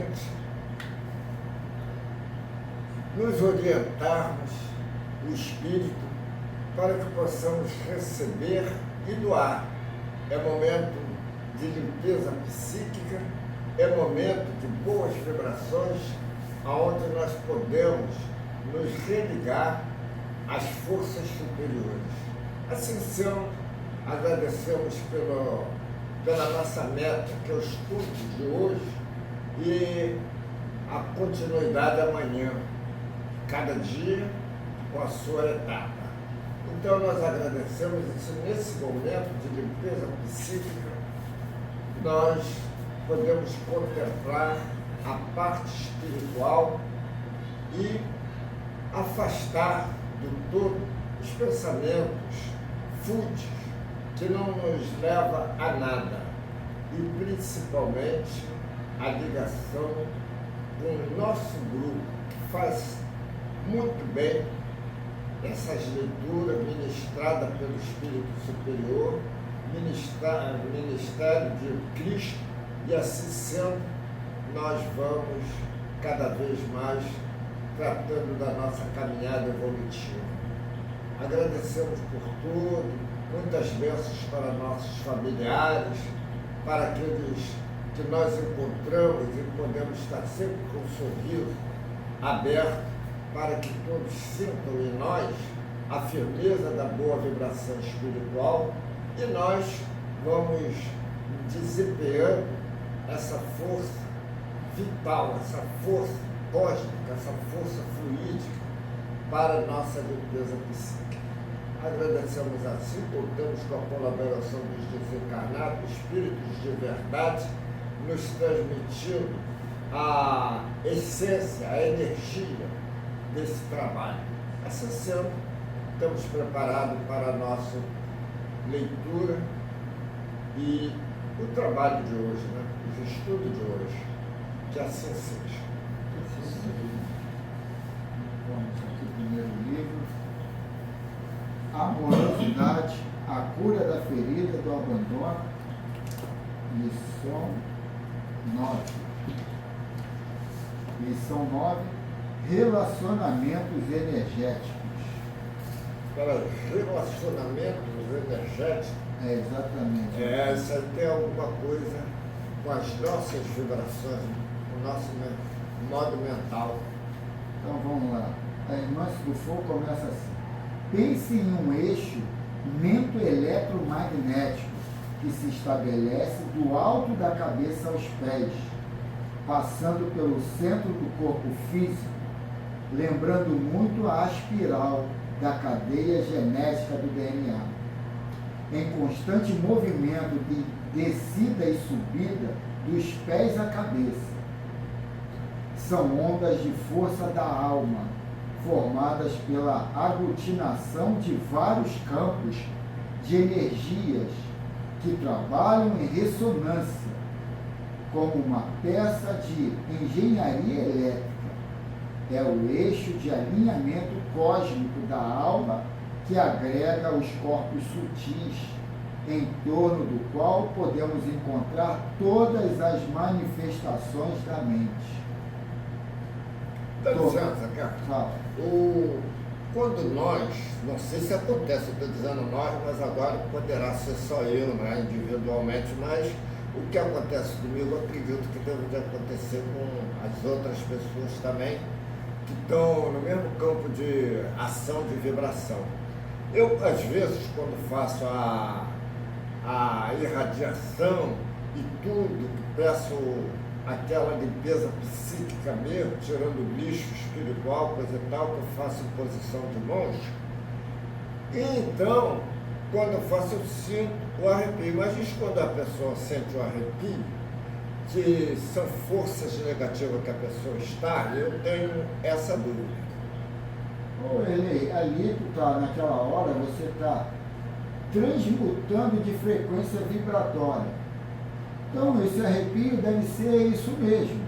frente, nos orientarmos o espírito para que possamos receber e doar. É momento de limpeza psíquica, é momento de boas vibrações, onde nós podemos nos religar às forças superiores. Assim sendo, agradecemos pela nossa meta, que é o estudo de hoje, e a continuidade amanhã, cada dia com a sua etapa. Então nós agradecemos nesse momento de limpeza psíquica, nós podemos contemplar a parte espiritual e afastar do todo os pensamentos fúteis que não nos leva a nada, e principalmente a ligação com o nosso grupo, que faz muito bem essas leituras ministradas pelo Espírito Superior, Ministério de Cristo, e assim sendo, nós vamos cada vez mais tratando da nossa caminhada evolutiva. Agradecemos por tudo, muitas bênçãos para nossos familiares, para aqueles que nós encontramos e podemos estar sempre com um sorriso aberto, para que todos sintam em nós a firmeza da boa vibração espiritual, e nós vamos desempenhando essa força vital, essa força cósmica, essa força fluídica para a nossa limpeza psíquica. Agradecemos assim, contamos com a colaboração dos desencarnados, espíritos de verdade, nos transmitindo a essência, a energia desse trabalho. Assim sendo, estamos preparados para a nossa leitura e o trabalho de hoje, né? Os estudos de hoje. Que assim seja. Vamos aqui, primeiro livro. Amorosidade, a cura da ferida do abandono, lição 9. Lição 9, relacionamentos energéticos. Para relacionamentos energéticos. É, exatamente. Essa tem alguma coisa com as nossas vibrações, com o nosso modo mental. Então vamos lá. A irmã Sufo começa assim. Pense em um eixo mento eletromagnético que se estabelece do alto da cabeça aos pés, passando pelo centro do corpo físico, lembrando muito a espiral da cadeia genética do DNA, em constante movimento de descida e subida dos pés à cabeça. São ondas de força da alma, formadas pela aglutinação de vários campos de energias que trabalham em ressonância, como uma peça de engenharia elétrica. É o eixo de alinhamento cósmico da alma que agrega os corpos sutis, em torno do qual podemos encontrar todas as manifestações da mente. Dá licença, cara. Fala. Quando nós, não sei se acontece, eu estou dizendo nós, mas agora poderá ser só eu, né, individualmente, mas o que acontece comigo, eu acredito que deve de acontecer com as outras pessoas também, que estão no mesmo campo de ação de vibração. Eu, às vezes, quando faço a irradiação e tudo, peço aquela limpeza psíquica mesmo, tirando o lixo espiritual, coisa e tal, que eu faço em posição de monge. E então, quando eu faço, eu sinto o arrepio. Mas isso quando a pessoa sente o arrepio, que são forças negativas que a pessoa está, eu tenho essa dúvida. Ô, Eli, ali tu tá, naquela hora, você está transmutando de frequência vibratória. Então, esse arrepio deve ser isso mesmo.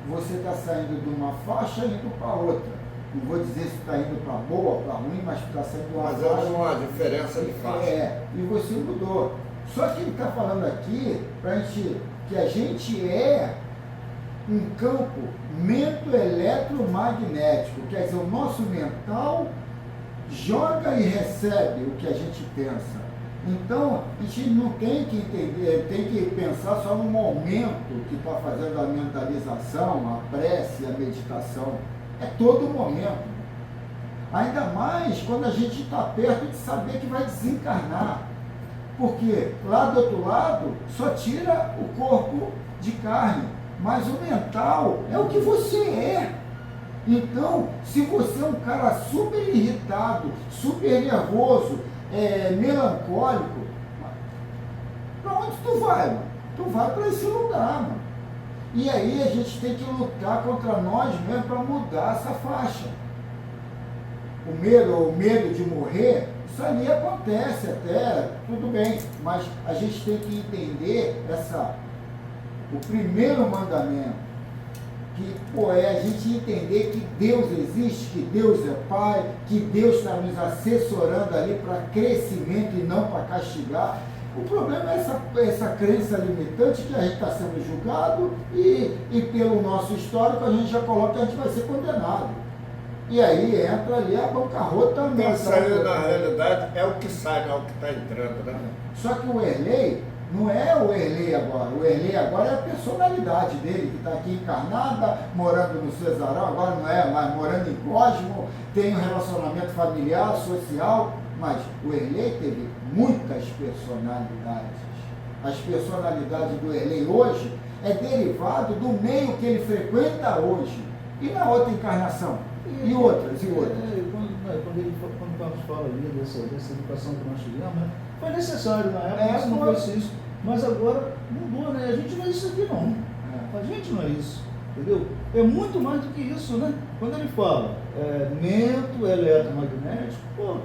Você está saindo de uma faixa e indo para outra. Não vou dizer se está indo para boa, para ruim, mas está saindo de uma faixa. Mas é uma diferença de faixa. E você mudou. Só que ele está falando aqui para a gente que a gente é um campo mento-eletromagnético, quer dizer, o nosso mental joga e recebe o que a gente pensa. Então, a gente não tem que entender, tem que pensar só no momento que está fazendo a mentalização, a prece, a meditação. É todo momento. Ainda mais quando a gente está perto de saber que vai desencarnar. Porque lá do outro lado só tira o corpo de carne, mas o mental é o que você é. Então, se você é um cara super irritado, super nervoso, melancólico, para onde tu vai, mano? Tu vai para esse lugar, mano. E aí a gente tem que lutar contra nós mesmo para mudar essa faixa. O medo de morrer, isso ali acontece até, tudo bem, mas a gente tem que entender o primeiro mandamento, que é a gente entender que Deus existe, que Deus é Pai, que Deus está nos assessorando ali para crescimento e não para castigar. O problema é essa crença limitante que a gente está sendo julgado e pelo nosso histórico a gente já coloca que a gente vai ser condenado. E aí entra ali a bancarrota mental. Então, isso aí, na realidade, é o que sai, não é o que está entrando, né? Só que o Erlei não é o Erlei agora. O Erlei agora é a personalidade dele, que está aqui encarnada, morando no Cesarão, agora não é, mas morando em Cosmo, tem um relacionamento familiar, social, mas o Erlei teve muitas personalidades. As personalidades do Erlei hoje é derivado do meio que ele frequenta hoje. E na outra encarnação? E outras. Quando o Carlos fala ali dessa educação que nós tivemos, né? Foi necessário na época, se não fosse isso. Mas agora mudou, né? A gente não é isso aqui não. A gente não é isso, entendeu? É muito mais do que isso, né? Quando ele fala mento eletromagnético, pô,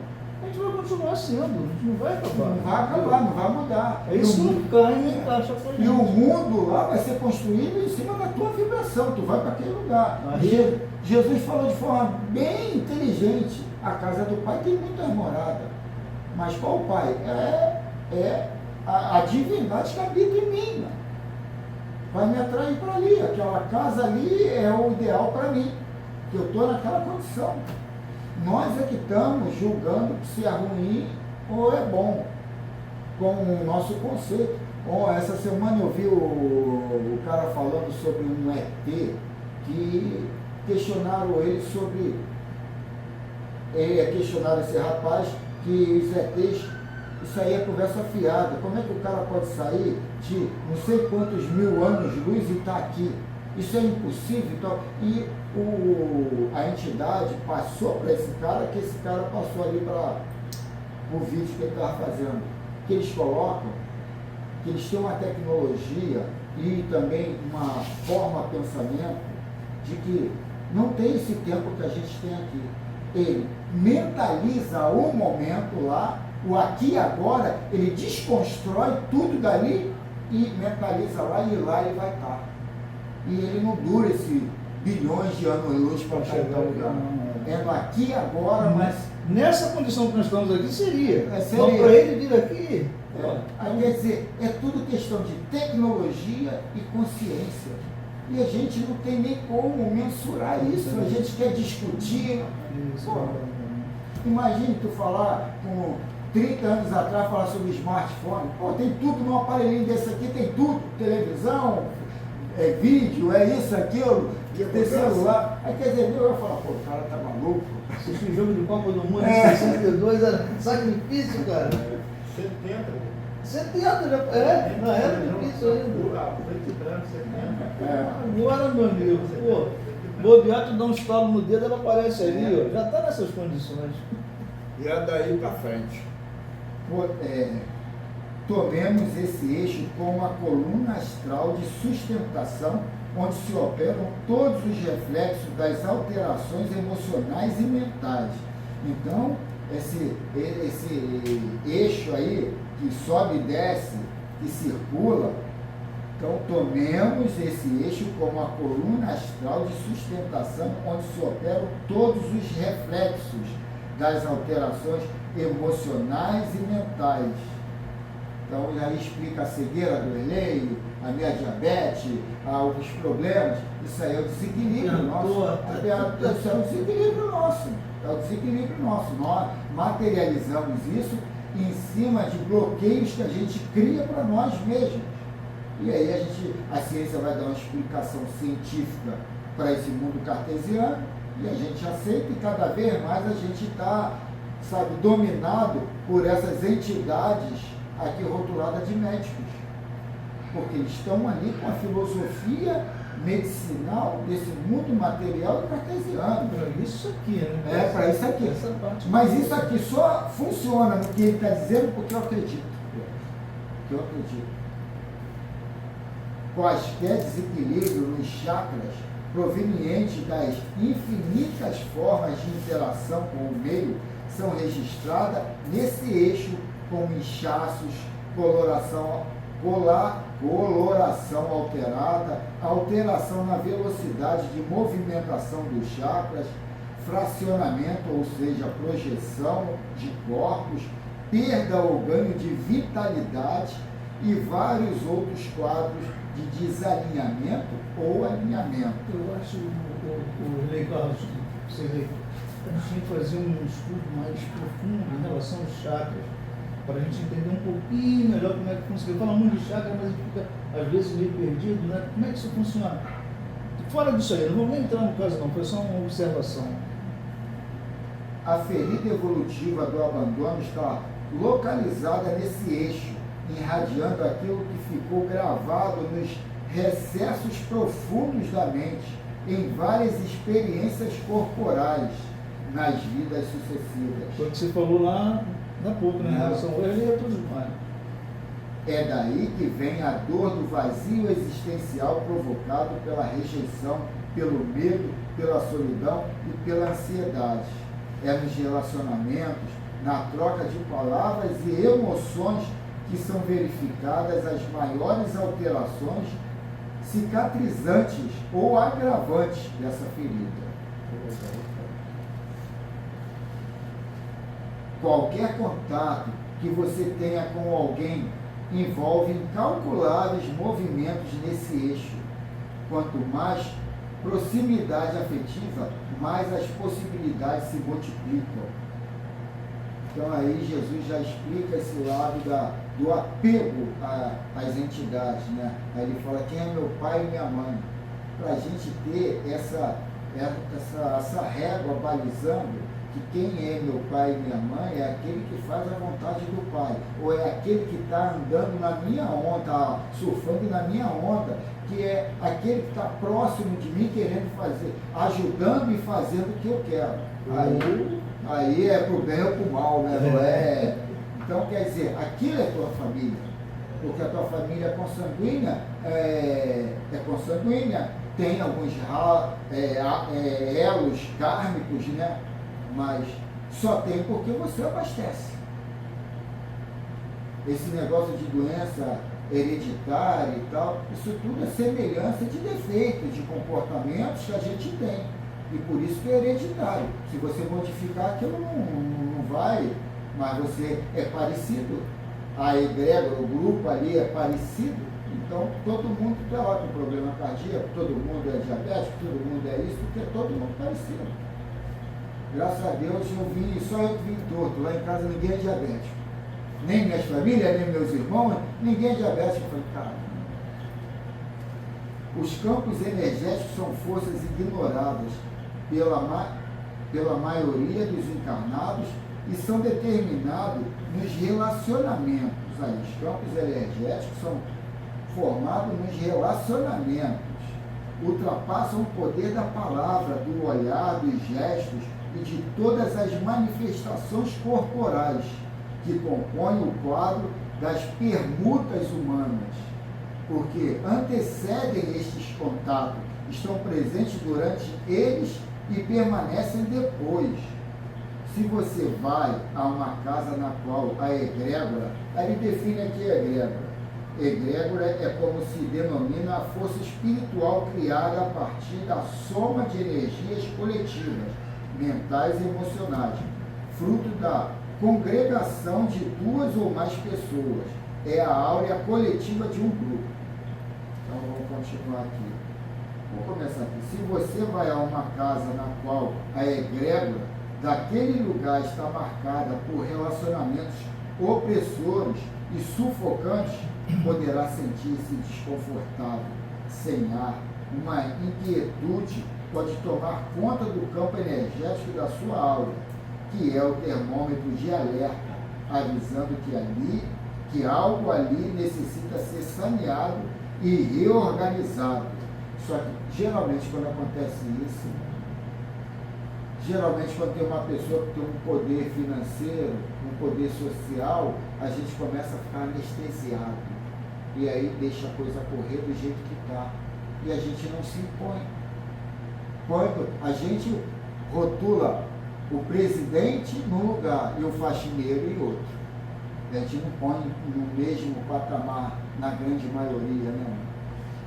a gente vai continuar sendo, a gente não vai acabar. Não vai acabar, não vai mudar. É isso que não cai nem encaixa com a gente. E o mundo lá vai ser construído em cima da tua vibração, tu vai para aquele lugar. Jesus falou de forma bem inteligente, a casa do Pai tem muitas moradas. Mas qual Pai? É a divindade que habita em mim. Né? Vai me atrair para ali, aquela casa ali é o ideal para mim, que eu estou naquela condição. Nós é que estamos julgando se é ruim ou é bom, com o nosso conceito. Essa semana eu vi o cara falando sobre um ET, que questionaram ele sobre... questionaram esse rapaz que os ETs, isso aí é conversa fiada. Como é que o cara pode sair de não sei quantos mil anos-luz e está aqui? Isso é impossível. Então, e a entidade passou para esse cara, que esse cara passou ali para o vídeo que ele estava fazendo. Que eles colocam, que eles têm uma tecnologia e também uma forma de pensamento de que não tem esse tempo que a gente tem aqui. Ele mentaliza o momento lá, o aqui e agora, ele desconstrói tudo dali e mentaliza lá e lá ele vai estar. E ele não dura esse bilhões de anos-luz para chegar em tal lugar. É no aqui e agora, mas... Nessa condição que nós estamos aqui, seria. Seria. Mas para ele vir aqui... Aí, quer dizer, é tudo questão de tecnologia e consciência. E a gente não tem nem como mensurar isso. A gente quer discutir. Pô, imagine tu falar com 30 anos atrás, falar sobre smartphone. Pô, tem tudo num aparelhinho desse aqui, tem tudo. Televisão, vídeo, isso, aquilo, tem celular. Aí quer dizer, eu ia falar, pô, o cara tá maluco. Assistir o jogo de Copa do Mundo em 62 era sacrifício, cara. 70 já não era difícil ainda. Agora, meu amigo, pô, bobear, tu dá um estalo no dedo, ela aparece ali, ó, já está nessas condições. E é daí para frente. Tomemos esse eixo como a coluna astral de sustentação, onde se operam todos os reflexos das alterações emocionais e mentais. Então, esse eixo aí, que sobe e desce, que circula, então tomemos esse eixo como a coluna astral de sustentação, onde se operam todos os reflexos das alterações emocionais e mentais. Então, aí explica a cegueira do Erlei, a minha diabetes, os problemas, isso aí é o desequilíbrio nosso. Isso é o desequilíbrio nosso. É o desequilíbrio nosso. Nós materializamos isso em cima de bloqueios que a gente cria para nós mesmos. E aí a ciência vai dar uma explicação científica para esse mundo cartesiano e a gente aceita, e cada vez mais a gente está, sabe, dominado por essas entidades aqui rotuladas de médicos. Porque eles estão ali com a filosofia medicinal desse mundo material e cartesiano. Para isso aqui, né? É, para isso aqui. Mas isso aqui só funciona no que ele está dizendo porque eu acredito. Eu acredito. Quaisquer desequilíbrio nos chakras provenientes das infinitas formas de interação com o meio são registradas nesse eixo como inchaços, coloração alterada, alteração na velocidade de movimentação dos chakras, fracionamento, ou seja, projeção de corpos, perda ou ganho de vitalidade e vários outros quadros de desalinhamento ou alinhamento. Eu acho o legal, vocês aí, a gente tinha que fazer um estudo mais profundo em relação aos chakras, para a gente entender um pouquinho melhor como é que funciona. Fala muito de chakra, mas a gente fica às vezes meio perdido, né? Como é que isso funciona? Fora disso aí, não vou nem entrar no caso não, foi só uma observação. A ferida evolutiva do abandono está localizada nesse eixo, irradiando aquilo que ficou gravado nos recessos profundos da mente, em várias experiências corporais, nas vidas sucessivas. Foi o que você falou lá há pouco, né? Em relação a ele e tudo mais. É daí que vem a dor do vazio existencial provocado pela rejeição, pelo medo, pela solidão e pela ansiedade. É nos relacionamentos, na troca de palavras e emoções que são verificadas as maiores alterações cicatrizantes ou agravantes dessa ferida. Qualquer contato que você tenha com alguém envolve incalculáveis movimentos nesse eixo. Quanto mais proximidade afetiva, mais as possibilidades se multiplicam. Então aí Jesus já explica esse lado do apego às entidades, né? Aí ele fala, quem é meu pai e minha mãe? Para a gente ter essa régua balizando que quem é meu pai e minha mãe é aquele que faz a vontade do pai, ou é aquele que está andando na minha onda, surfando na minha onda, que é aquele que está próximo de mim querendo fazer, ajudando e fazendo o que eu quero. Aí é pro bem ou pro mal, né? Não é? Então, quer dizer, aquilo é tua família, porque a tua família consanguínea é consanguínea, tem alguns elos kármicos, né? Mas só tem porque você abastece. Esse negócio de doença hereditária e tal, isso tudo é semelhança de defeitos, de comportamentos que a gente tem. E por isso que é hereditário. Se você modificar aquilo, não vai, mas você é parecido. A egrégora, o grupo ali é parecido. Então, todo mundo está lá com problema cardíaco, todo mundo é diabético, todo mundo é isso, porque é todo mundo parecido. Graças a Deus, só eu vim torto. Lá em casa ninguém é diabético. Nem minhas famílias, nem meus irmãos, ninguém é diabético. Eu falei, cara, os campos energéticos são forças ignoradas pela maioria dos encarnados e são determinados nos relacionamentos. Aí, os campos energéticos são formados nos relacionamentos. Ultrapassam o poder da palavra, do olhar, dos gestos e de todas as manifestações corporais que compõem o quadro das permutas humanas, porque antecedem estes contatos, estão presentes durante eles e permanecem depois. Se você vai a uma casa na qual a egrégora, aí ele define aqui a egrégora. Egrégora é como se denomina a força espiritual criada a partir da soma de energias coletivas, mentais e emocionais, fruto da congregação de duas ou mais pessoas. É a áurea coletiva de um grupo. Então vamos continuar aqui. Vou começar aqui. Se você vai a uma casa na qual a egrégora daquele lugar está marcada por relacionamentos opressores e sufocantes, poderá sentir-se desconfortável, sem ar. Uma inquietude pode tomar conta do campo energético da sua aura, que é o termômetro de alerta, avisando que algo ali necessita ser saneado e reorganizado. Só que geralmente quando acontece isso, geralmente quando tem uma pessoa que tem um poder financeiro, um poder social, a gente começa a ficar anestesiado. E aí deixa a coisa correr do jeito que está. E a gente não se impõe. Quando a gente rotula o presidente num lugar e o faxineiro em outro. A gente não põe no mesmo patamar na grande maioria, né?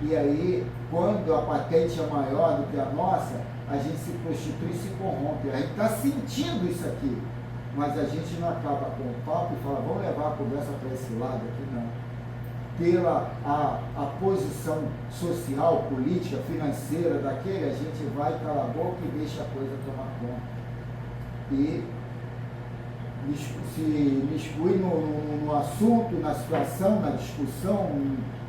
E aí, quando a patente é maior do que a nossa, a gente se prostitui e se corrompe. A gente está sentindo isso aqui, mas a gente não acaba com o papo e fala, vamos levar a conversa para esse lado aqui, não. Pela a posição social, política, financeira daquele, a gente vai, cala a boca e deixa a coisa tomar conta. E se miscui no assunto, na situação, na discussão,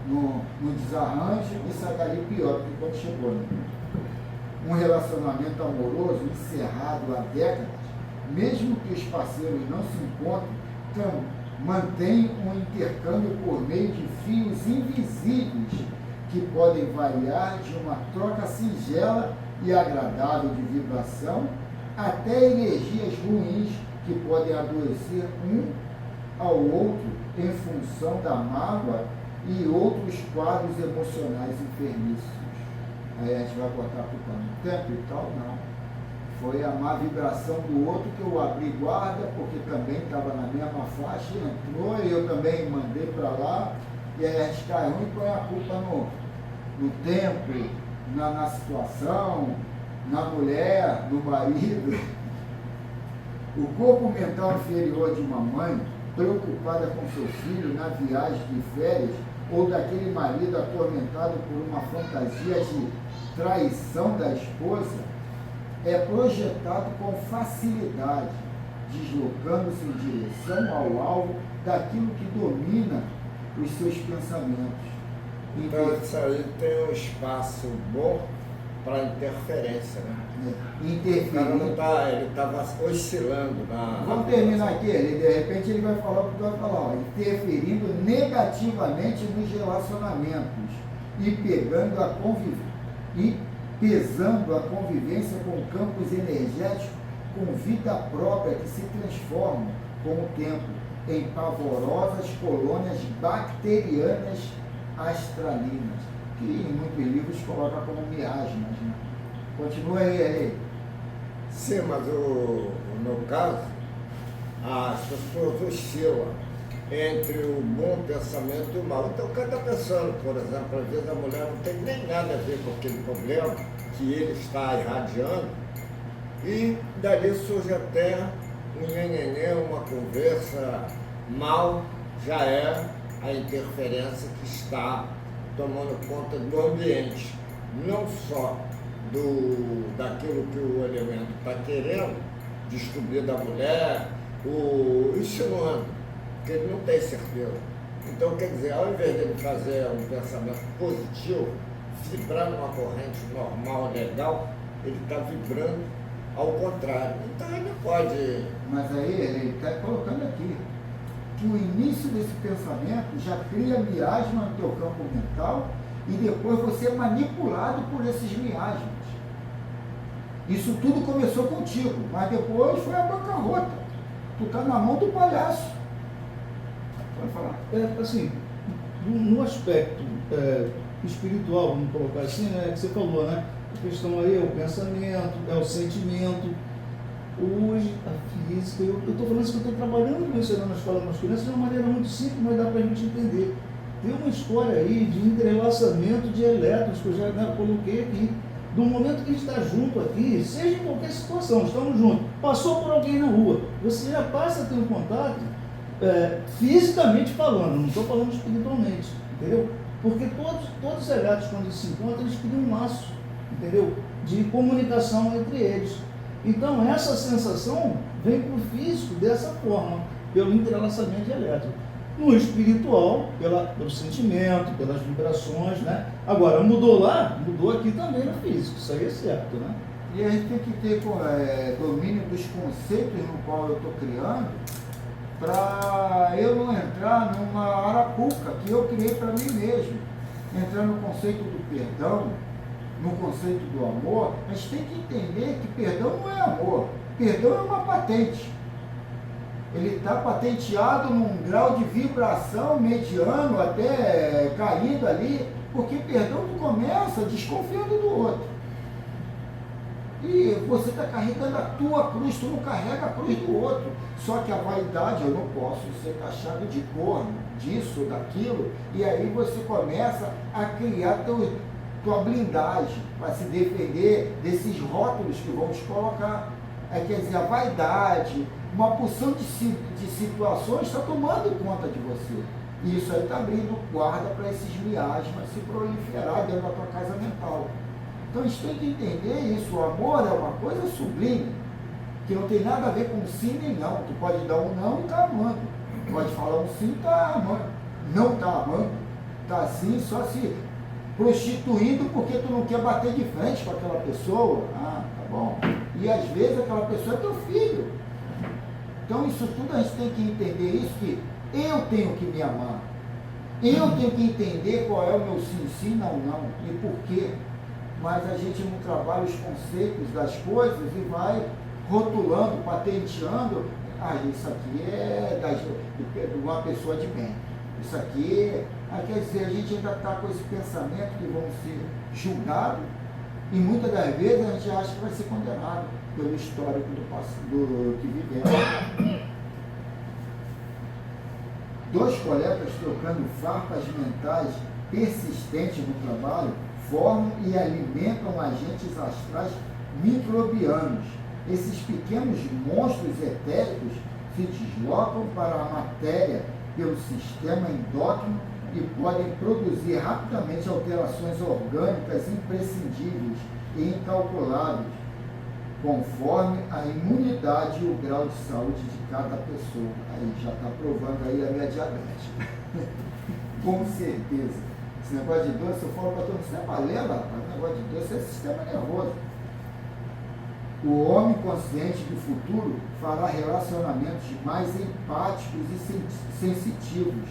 no desarranjo, e sai dali pior do que quando chegou. Né? Um relacionamento amoroso encerrado há décadas, mesmo que os parceiros não se encontrem, mantém um intercâmbio por meio de fios invisíveis que podem variar de uma troca singela e agradável de vibração até energias ruins que podem adoecer um ao outro em função da mágoa e outros quadros emocionais enfermiços. Aí a gente vai botar culpa no tempo e tal? Não. Foi a má vibração do outro que eu abri guarda, porque também estava na mesma faixa, entrou, e eu também mandei para lá, e aí a gente cai ruim e põe a culpa no tempo, na situação, na mulher, no marido. O corpo mental inferior de uma mãe, preocupada com seu filho na viagem de férias, ou daquele marido atormentado por uma fantasia de traição da esposa, é projetado com facilidade, deslocando-se em direção ao alvo daquilo que domina os seus pensamentos. Então isso aí tem um espaço bom para interferência, né? O cara não está, ele estava oscilando na... Vamos terminar aqui, de repente ele vai falar o que tu vai falar, ó, interferindo negativamente nos relacionamentos e pesando a convivência com campos energéticos com vida própria que se transformam com o tempo em pavorosas colônias bacterianas astralinas, que em muitos livros coloca como miasmas, né? Continua aí. Sim, mas no caso, as pessoas oscilam entre o bom pensamento e o mal. Então, cada pessoa, por exemplo, às vezes a mulher não tem nem nada a ver com aquele problema que ele está irradiando, e dali surge até um nhenhenhê, uma conversa mal, já é a interferência que está tomando conta do ambiente, não só daquilo que o elemento está querendo descobrir da mulher, insinuando, que ele não tem certeza. Então, quer dizer, ao invés dele fazer um pensamento positivo, vibrar numa corrente normal, legal, ele está vibrando ao contrário. Então, ele pode... Mas aí ele está colocando aqui que o início desse pensamento já cria miasma no teu campo mental e depois você é manipulado por esses miasmas. Isso tudo começou contigo, mas depois foi a bancarrota. Tu está na mão do palhaço. Pode falar. Assim, no aspecto espiritual, vamos colocar assim, né, que você falou, né? A questão aí é o pensamento, é o sentimento. Hoje, a física, eu estou falando isso que eu estou trabalhando com isso na escola com as crianças de uma maneira muito simples, mas dá para a gente entender. Tem uma história aí de entrelaçamento de elétrons, que eu já coloquei aqui. Do momento que a gente está junto aqui, seja em qualquer situação, estamos juntos, passou por alguém na rua, você já passa a ter um contato fisicamente falando, não estou falando espiritualmente, entendeu? Porque todos os elétrons, quando eles se encontram, eles criam um laço, entendeu? De comunicação entre eles. Então, essa sensação vem para o físico dessa forma, pelo entrelaçamento elétrico. No espiritual, pelo sentimento, pelas vibrações, né? Agora, mudou lá, mudou aqui também no físico, isso aí é certo, né? E a gente tem que ter domínio dos conceitos no qual eu estou criando, para eu não entrar numa arapuca que eu criei para mim mesmo. Entrar no conceito do perdão, no conceito do amor, a gente tem que entender que perdão não é amor, perdão é uma patente. Ele está patenteado num grau de vibração mediano, até caindo ali, porque perdão tu começa desconfiando do outro. E você está carregando a tua cruz, tu não carrega a cruz do outro. Só que a vaidade, eu não posso ser taxado de corno, disso, daquilo, e aí você começa a criar tua blindagem para se defender desses rótulos que vão te colocar. Quer dizer, a vaidade, uma porção de situações está tomando conta de você. E isso aí está abrindo guarda para esses miasmas se proliferar dentro da tua casa mental. Então a gente tem que entender isso. O amor é uma coisa sublime, que não tem nada a ver com sim nem não. Tu pode dar um não e está amando. Pode falar um sim e está amando. Não está amando. Está assim, só se prostituindo porque tu não quer bater de frente com aquela pessoa. Ah, tá bom. E às vezes aquela pessoa é teu filho. Então isso tudo a gente tem que entender isso, que eu tenho que me amar. Eu tenho que entender qual é o meu sim, sim, não, não. E por quê. Mas a gente não trabalha os conceitos das coisas e vai rotulando, patenteando. Ah, isso aqui é de uma pessoa de bem. Isso aqui, quer dizer, a gente ainda está com esse pensamento que vão ser julgados e muitas das vezes a gente acha que vai ser condenado pelo histórico do que vivemos. Dois colegas trocando farpas mentais persistentes no trabalho formam e alimentam agentes astrais microbianos. Esses pequenos monstros etéricos se deslocam para a matéria pelo sistema endócrino e podem produzir rapidamente alterações orgânicas imprescindíveis e incalculáveis, conforme a imunidade e o grau de saúde de cada pessoa. Aí já está provando aí a minha diabetes. Com certeza. Esse negócio de doce, eu falo para todo mundo, isso não é balela, rapaz. O negócio de doce é sistema nervoso. O homem consciente do futuro fará relacionamentos mais empáticos e sensitivos,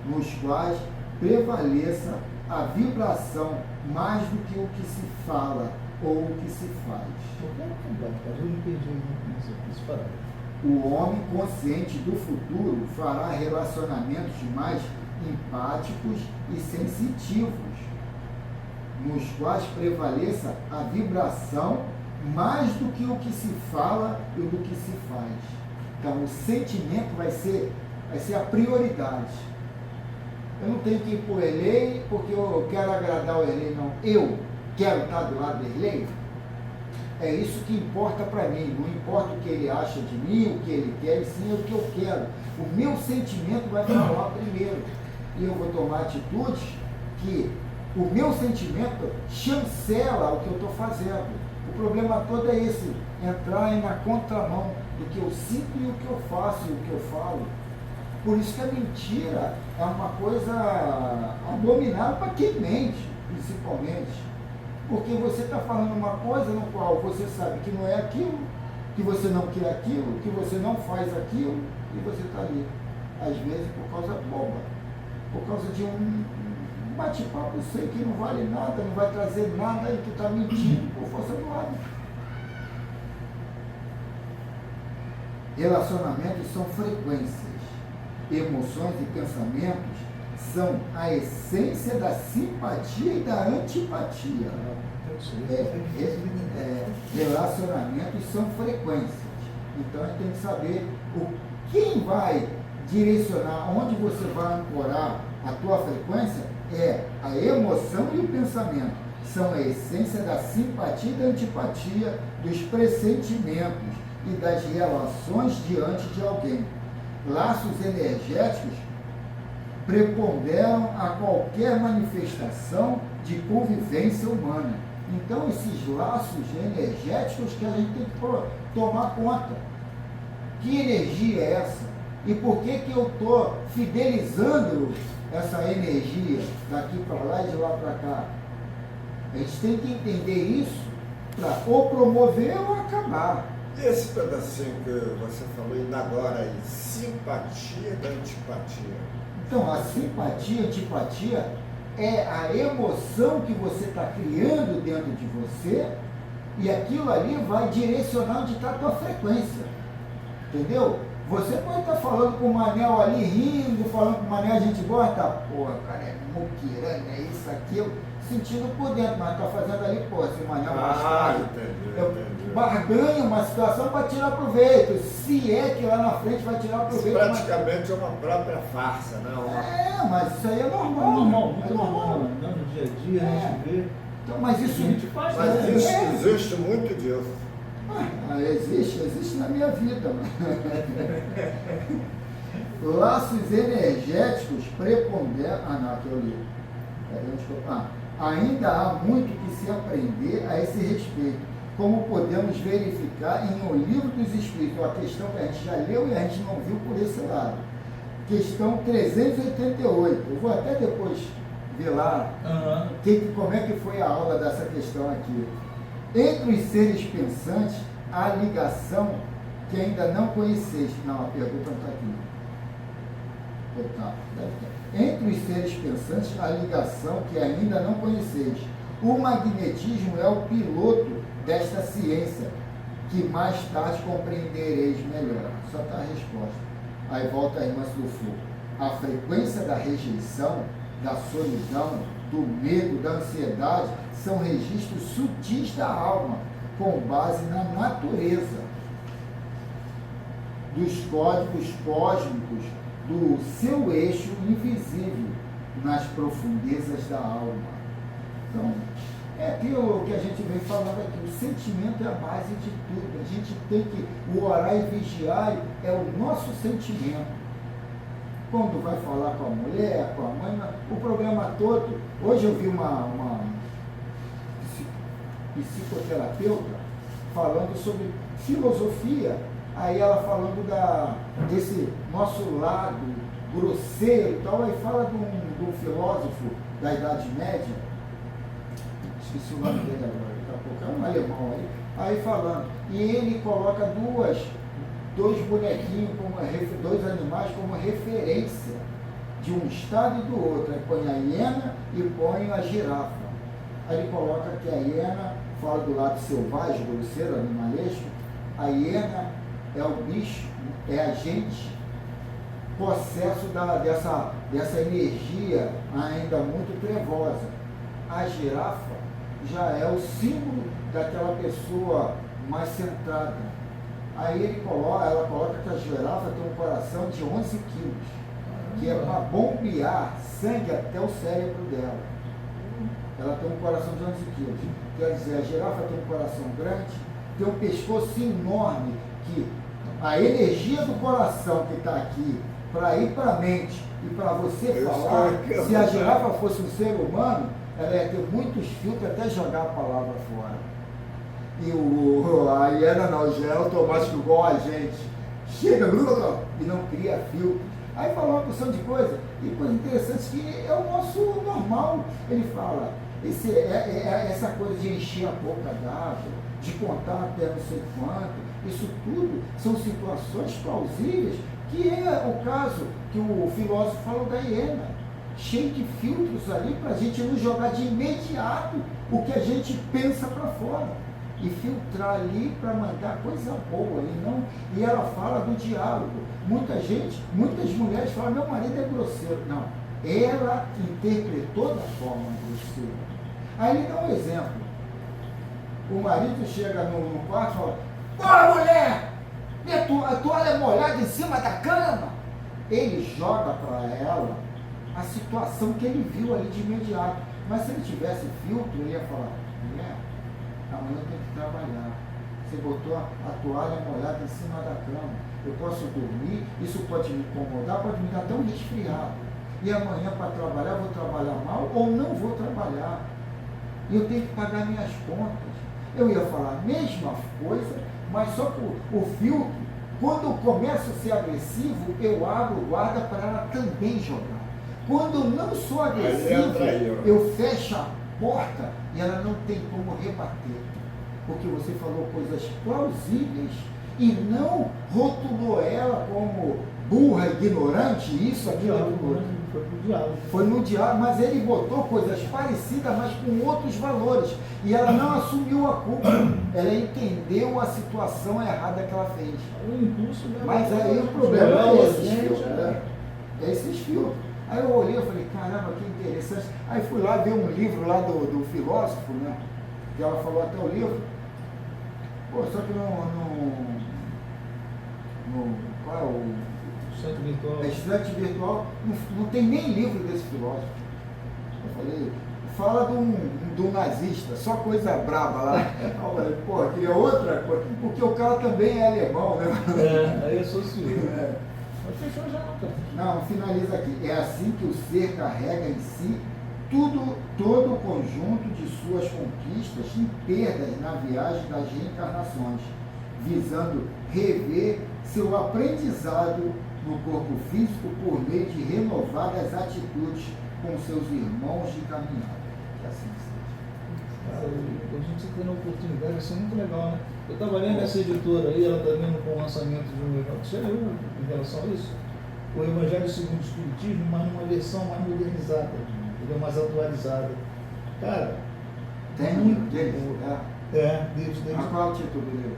nos quais prevaleça a vibração mais do que o que se fala ou o que se faz. Eu não entendi esse parágrafo. O homem consciente do futuro fará relacionamentos mais empáticos e sensitivos, nos quais prevaleça a vibração mais do que o que se fala e do que se faz. Então, o sentimento vai ser a prioridade. Eu não tenho que ir para o Erlei porque eu quero agradar o Erlei, não. Eu quero estar do lado do Erlei. É isso que importa para mim. Não importa o que ele acha de mim, o que ele quer, e sim o que eu quero. O meu sentimento vai falar primeiro. E eu vou tomar atitudes que o meu sentimento chancela o que eu estou fazendo. O problema todo é esse, entrar na contramão do que eu sinto e o que eu faço e o que eu falo. Por isso que a mentira é uma coisa abominável para quem mente, principalmente. Porque você está falando uma coisa no qual você sabe que não é aquilo, que você não quer aquilo, que você não faz aquilo, e você está ali. Às vezes por causa boba, por causa de um bate-papo sei que não vale nada, não vai trazer nada e tu está mentindo por força do hábito. Relacionamentos são frequências, emoções e pensamentos são a essência da simpatia e da antipatia. Relacionamentos são frequências. Então a gente tem que saber quem vai direcionar, onde você vai ancorar a tua frequência é a emoção e o pensamento. São a essência da simpatia e da antipatia, dos pressentimentos e das relações diante de alguém. Laços energéticos preponderam a qualquer manifestação de convivência humana. Então, esses laços energéticos que a gente tem que tomar conta. Que energia é essa? E por que eu estou fidelizando essa energia daqui para lá e de lá para cá? A gente tem que entender isso para ou promover ou acabar. Esse pedacinho que você falou ainda agora aí, simpatia da antipatia. Então, a simpatia, antipatia é a emoção que você está criando dentro de você e aquilo ali vai direcionar onde está a tua frequência. Entendeu? Você pode estar falando com o Manel ali, rindo, falando com o Manel, a gente gosta, porra, cara, é muquirana, é isso, aquilo, sentindo por dentro, mas está fazendo ali, pô, se o Manel gostar, entendi. barganha uma situação para tirar proveito, se é que lá na frente vai tirar proveito. Isso praticamente é uma própria farsa, né? Mas isso aí é normal. É normal, muito normal, né? No dia a dia a gente vê. Então, mas isso a gente faz, mas isso existe muito disso. Existe na minha vida. Laços energéticos preponderam. Aqui eu li. Ainda há muito que se aprender a esse respeito, como podemos verificar em O Livro dos Espíritos, uma questão que a gente já leu e a gente não viu por esse lado. Questão 388. Eu vou até depois ver lá como é que foi a aula dessa questão aqui. Entre os seres pensantes, há ligação que ainda não conheceste. Não, a pergunta não está aqui. Tá, deve ter. Entre os seres pensantes, há ligação que ainda não conheceste. O magnetismo é o piloto desta ciência, que mais tarde compreendereis melhor. Só está a resposta. Aí volta a irmã do fogo. A frequência da rejeição, da solidão, do medo, da ansiedade, são registros sutis da alma, com base na natureza dos códigos cósmicos do seu eixo invisível nas profundezas da alma. Então, é aquilo que a gente vem falando aqui, o sentimento é a base de tudo. A gente tem que, o orar e vigiar é o nosso sentimento. Quando vai falar com a mulher, com a mãe, o problema todo. Hoje eu vi uma psicoterapeuta falando sobre filosofia, aí ela falando desse nosso lado grosseiro e tal, aí fala de um filósofo da Idade Média, esqueci o nome dele agora, daqui a pouco, é um alemão aí falando, e ele coloca dois bonequinhos, dois animais como referência de um estado e do outro. Aí põe a hiena e põe a girafa. Aí ele coloca que a hiena fala do lado selvagem, grosseiro, animalesco. A hiena é o bicho, é a gente, possesso dessa energia ainda muito trevosa. A girafa já é o símbolo daquela pessoa mais centrada. Aí ela coloca que a girafa tem um coração de 11 quilos, que é para bombear sangue até o cérebro dela. Ela tem um coração de 11 quilos. Quer dizer, a girafa tem um coração grande, tem um pescoço enorme, que a energia do coração que está aqui, para ir para a mente e para você falar, se a girafa fosse um ser humano, ela ia ter muitos filtros até jogar a palavra fora. E a hiena não, já é automático igual a gente. Chega e não cria filtro. Aí fala uma porção de coisa, e coisa interessante que é o nosso normal. Ele fala, essa coisa de encher a boca d'água, de contar até não sei quanto, isso tudo são situações plausíveis, que é o caso que o filósofo falou da hiena, cheio de filtros ali para a gente não jogar de imediato o que a gente pensa para fora. E filtrar ali para mandar coisa boa, e ela fala do diálogo. Muitas mulheres falam, meu marido é grosseiro. Não, ela interpretou da forma grosseira. Aí ele dá um exemplo. O marido chega no quarto e fala, ô mulher, a toalha é molhada em cima da cama. Ele joga para ela a situação que ele viu ali de imediato. Mas se ele tivesse filtro, ele ia falar, mulher, amanhã eu tenho que trabalhar. Você botou a toalha molhada em cima da cama. Eu posso dormir, isso pode me incomodar, pode me dar até um resfriado. e amanhã para trabalhar, vou trabalhar mal ou não vou trabalhar. E eu tenho que pagar minhas contas. Eu ia falar a mesma coisa, mas só que o filtro, quando começa a ser agressivo, eu abro guarda para ela também jogar. Quando eu não sou agressivo, eu fecho a porta e ela não tem como rebater. Porque você falou coisas plausíveis e não rotulou ela como burra, ignorante, isso, aquilo, aquilo. Foi no diálogo. Foi no diálogo, mas ele botou coisas parecidas, mas com outros valores. E ela não assumiu a culpa. Ela entendeu a situação errada que ela fez. O impulso dela. Mas aí o problema é esses filtros. É esses filtros. Aí eu olhei e falei, caramba, que interessante. Aí fui lá ver um livro lá do filósofo, né? Que ela falou até o livro. Pô, só que qual é o Estante virtual. Estante virtual, não tem nem livro desse filósofo. Eu falei, fala de um nazista, só coisa braba lá. Eu falei, pô, queria outra coisa, porque o cara também é alemão, né? Aí associou. Mas fechou já, cara. Não, finaliza aqui. É assim que o ser carrega em si todo o conjunto de suas conquistas e perdas na viagem das reencarnações, visando rever seu aprendizado no corpo físico por meio de renovadas atitudes com seus irmãos de caminhada. Que assim seja. Cara, a gente tendo a oportunidade, vai ser muito legal, né? Eu estava lendo essa editora aí, ela está vindo com o lançamento de um livro. Você leu em relação a isso? O Evangelho segundo o Espiritismo, mas numa versão mais modernizada, entendeu? Mais atualizada. Cara, Tem muito deles? boa. Deles. Mas qual é o título do livro?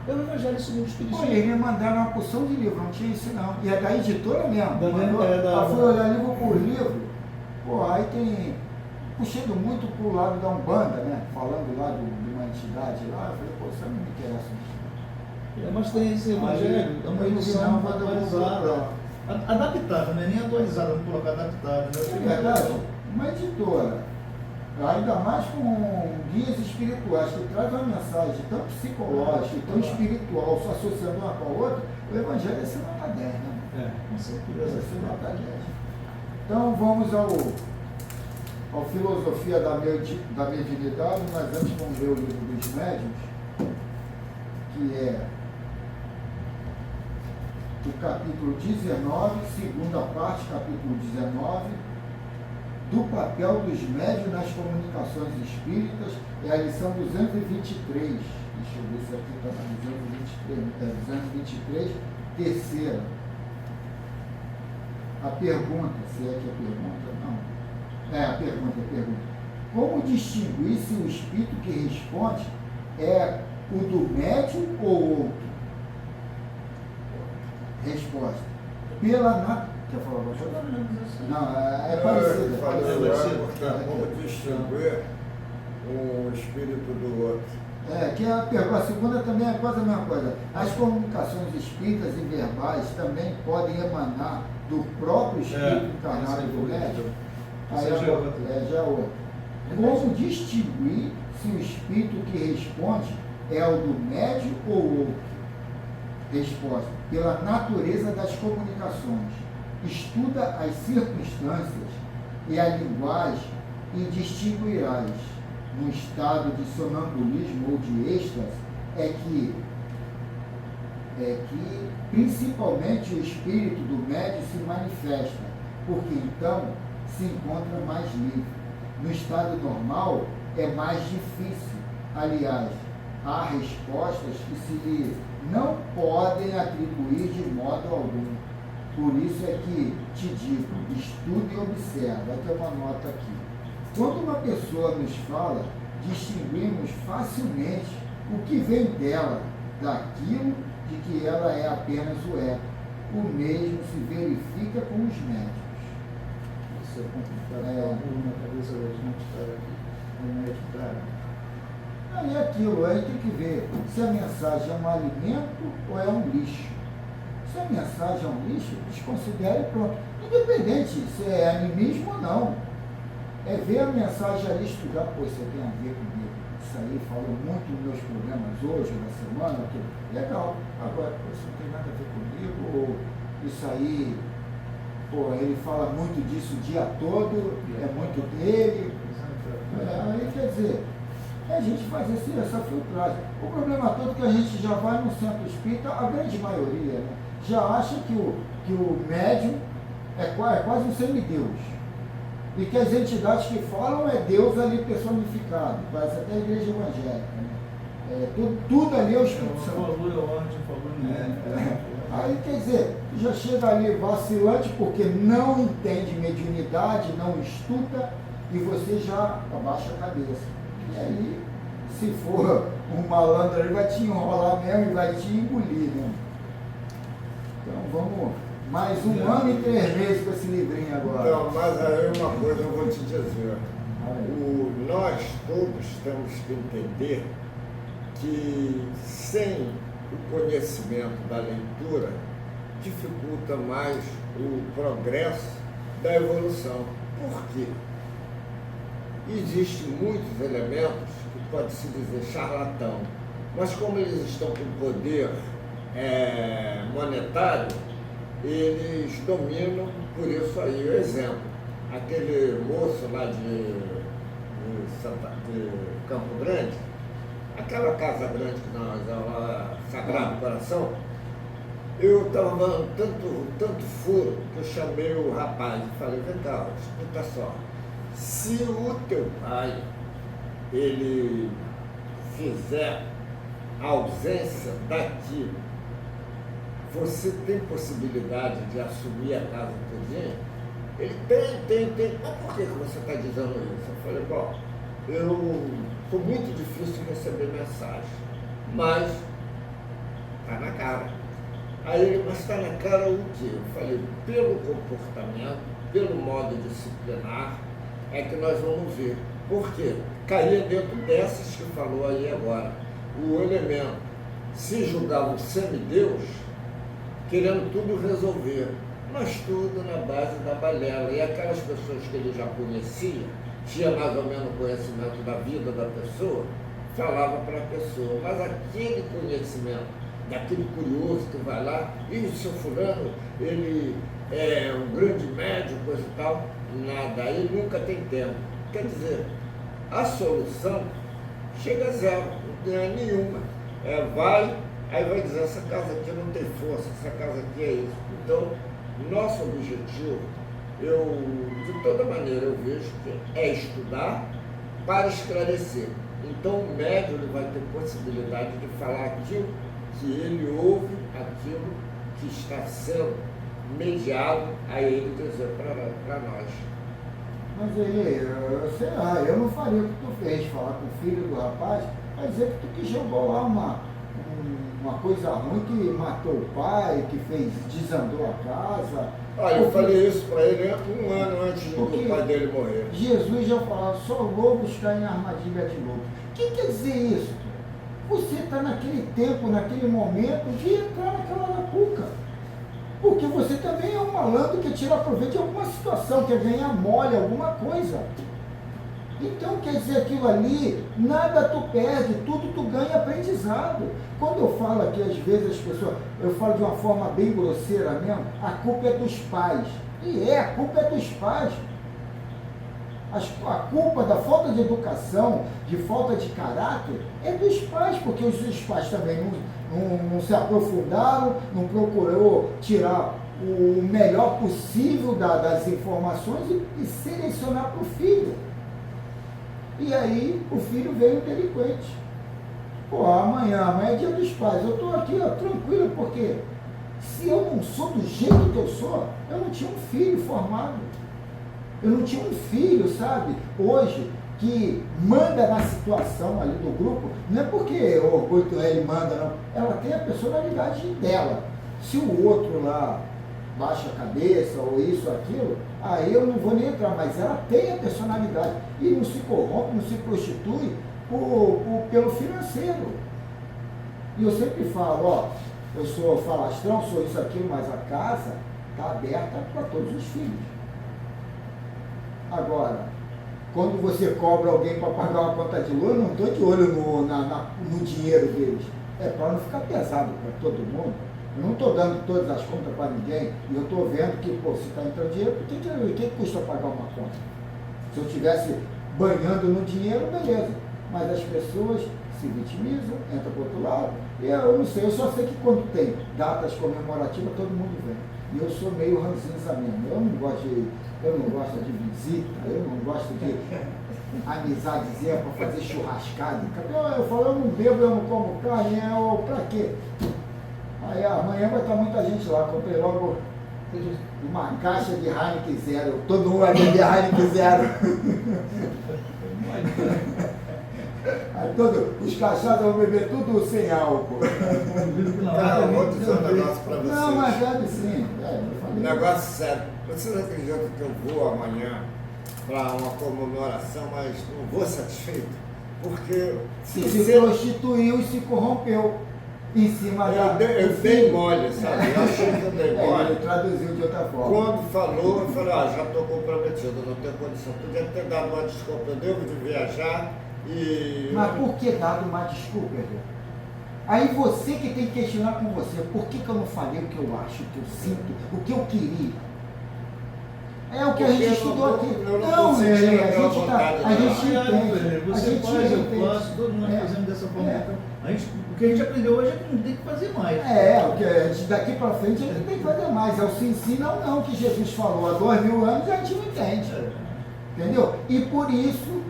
É o Evangelho segundo o Espiritismo. Pô, eles me mandaram uma porção de livro, não tinha isso não. E é da editora mesmo. Da fui olhar livro por livro. Pô, aí tem, puxando muito pro lado da Umbanda, né? Falando lá de uma entidade lá, eu falei, pô, isso não me interessa. Mas tem esse Evangelho, é uma edição atualizada. Adaptada, né? Nem atualizada, vamos colocar adaptada. É verdade, uma editora, ainda mais com guias espirituais, que traz uma mensagem tão psicológica, tão espiritual, se associando uma com a outra, o Evangelho é ser nota 10, né? Com certeza. É ser nota 10. Então vamos ao Filosofia da Mediunidade, mas antes vamos ver o livro dos médiuns, que é o capítulo 19, segunda parte, capítulo 19, do papel dos médiuns nas comunicações espíritas, é a lição 223. Deixa eu ver se aqui está na 223, terceira. A pergunta, se é que é pergunta, não. É a pergunta. Como distinguir se o espírito que responde é o do médium ou outro? Resposta. Quer falar alguma coisa? Não, é parecida. Como distinguir um espírito do outro. Que a segunda também é quase a mesma coisa. As comunicações espíritas e verbais também podem emanar do próprio espírito encarnado do médium. Aí já é outra. Como distinguir se o espírito que responde é o do médium ou outro? Resposta. Pela natureza das comunicações. Estuda as circunstâncias e a linguagem e distinguirás, no estado de sonambulismo ou de êxtase, é que principalmente o espírito do médium se manifesta, porque então se encontra mais livre. No estado normal é mais difícil. Aliás, há respostas que se lhe não podem atribuir de modo algum. Por isso é que te digo, estude e observe. Vai ter uma nota aqui. Quando uma pessoa nos fala, distinguimos facilmente o que vem dela, daquilo de que ela é apenas o eco. O mesmo se verifica com os médicos. Isso é complicado. Na cabeça da gente estar aqui. O médico está. Aí é aquilo, aí tem que ver se a mensagem é um alimento ou é um lixo. Se a mensagem é um lixo, desconsidere e pronto. Independente se é animismo ou não. É ver a mensagem ali, estudar, pô, isso tem a ver comigo. Isso aí fala muito dos meus problemas hoje, na semana, tudo. Legal. Agora, pô, isso não tem nada a ver comigo, ou isso aí pô, ele fala muito disso o dia todo, é muito dele. Aí quer dizer, a gente faz essa filtragem. O problema todo é que a gente já vai no centro espírita, a grande maioria, né, já acha que o médium é quase um semideus. E que as entidades que falam é Deus ali personificado, quase até a igreja evangélica. Né? Tudo ali é o Espírito Santo. Falou. Aí quer dizer, já chega ali vacilante porque não entende mediunidade, não estuda, e você já abaixa a cabeça. E aí, se for um malandro, ele vai te enrolar mesmo e vai te engolir, né? Então vamos, mais 1 ano e 3 meses com esse livrinho agora. Então, mas aí uma coisa eu vou te dizer. Nós todos temos que entender que sem o conhecimento da leitura dificulta mais o progresso da evolução. Por quê? Existem muitos elementos que pode-se dizer charlatão, mas como eles estão com poder monetário, eles dominam por isso aí. O exemplo, aquele moço lá de Campo Grande, aquela casa grande que nós, lá, Sagrado Coração, eu estava dando tanto furo que eu chamei o rapaz e falei, vem cá, escuta só, se o teu pai, ele fizer a ausência daquilo, você tem possibilidade de assumir a casa todinha? Ele tem. Mas por que você está dizendo isso? Eu falei, bom, foi muito difícil receber mensagem, mas está na cara. Aí ele, mas está na cara o quê? Eu falei, pelo comportamento, pelo modo disciplinar, é que nós vamos ver. Por quê? Caía dentro dessas que falou aí agora. O elemento se julgava um semideus, querendo tudo resolver, mas tudo na base da balela. E aquelas pessoas que ele já conhecia, tinha mais ou menos conhecimento da vida da pessoa, falava para a pessoa, mas aquele conhecimento daquele curioso que vai lá, e o seu fulano, ele é um grande médico, coisa e tal, nada, aí nunca tem tempo. Quer dizer, a solução chega a zero, não tem nenhuma. Aí vai dizer, essa casa aqui não tem força, essa casa aqui é isso. Então, nosso objetivo, de toda maneira, eu vejo que é estudar para esclarecer. Então, o médium ele vai ter possibilidade de falar aquilo que ele ouve, aquilo que está sendo mediado a ele dizer para nós. Mas ele, sei lá, eu não faria o que tu fez, falar com o filho do rapaz, vai dizer que tu que jogou lá uma coisa ruim, que matou o pai, que desandou a casa. Olha, eu falei isso para ele 1 ano antes do pai dele morrer. Jesus já falava, só lobos caem em armadilha de lobo. O que quer dizer isso? Você está naquele tempo, naquele momento de entrar naquela lapuca. Porque você também é um malandro que tira proveito de alguma situação, quer ganhar mole, alguma coisa. Então, quer dizer, aquilo ali, nada tu perde, tudo tu ganha aprendizado. Quando eu falo aqui, às vezes as pessoas, eu falo de uma forma bem grosseira mesmo, a culpa é dos pais. E a culpa é dos pais. A culpa da falta de educação, de falta de caráter, é dos pais, porque os pais também não se aprofundaram, não procurou tirar o melhor possível das informações e selecionar para o filho. E aí o filho veio delinquente. Pô, amanhã é dia dos pais, eu estou aqui tranquilo, porque se eu não sou do jeito que eu sou, eu não tinha um filho formado. Eu não tinha um filho, sabe, hoje, que manda na situação ali do grupo, não é porque o orgulho ele manda, não. Ela tem a personalidade dela. Se o outro lá baixa a cabeça, ou isso, aquilo, aí eu não vou nem entrar, mas ela tem a personalidade e não se corrompe, não se prostitui pelo financeiro. E eu sempre falo, ó, eu sou falastrão, sou isso, aquilo, mas a casa está aberta para todos os filhos. Agora, quando você cobra alguém para pagar uma conta de luz, eu não estou de olho no dinheiro deles. É para não ficar pesado para todo mundo. Eu não estou dando todas as contas para ninguém e eu estou vendo que, pô, se está entrando dinheiro, o que custa pagar uma conta? Se eu estivesse banhando no dinheiro, beleza. Mas as pessoas se vitimizam, entram para o outro lado. E eu não sei, eu só sei que quando tem datas comemorativas, todo mundo vem. E eu sou meio ranzinza mesmo. Eu não gosto de visita, eu não gosto de amizadezinha para fazer churrascada. Eu falo, eu não bebo, eu não como carne, pra quê? Aí amanhã vai estar muita gente lá, comprei logo uma caixa de Heineken Zero. Todo mundo vai beber Heineken Zero. Aí os cachaças vão beber tudo sem álcool. Cara, vou dizer um negócio para vocês. Não, mas deve sim. Negócio sério. Vocês acreditam que eu vou amanhã para uma comemoração, mas não vou satisfeito? Porque se prostituiu e se corrompeu em cima eu dei mole, sabe? Eu achei que eu dei mole. Ele traduziu de outra forma. Quando falou, eu falei, já estou comprometido, não tenho condição. Podia ter dado uma desculpa, eu devo de viajar e... Mas por que dado uma desculpa, Eduardo? Aí você que tem que questionar com você, por que eu não falei o que eu acho, o que eu sinto, o que eu queria? É o que a gente estudou aqui. Não, a gente entende. Você faz, eu faço, todo mundo fazendo dessa forma. Então, o que a gente aprendeu hoje é que não tem que fazer mais. O que a gente daqui para frente a gente tem que fazer mais. É o sim, não, não, que Jesus falou há 2000 anos, a gente não entende. Entendeu? E por isso,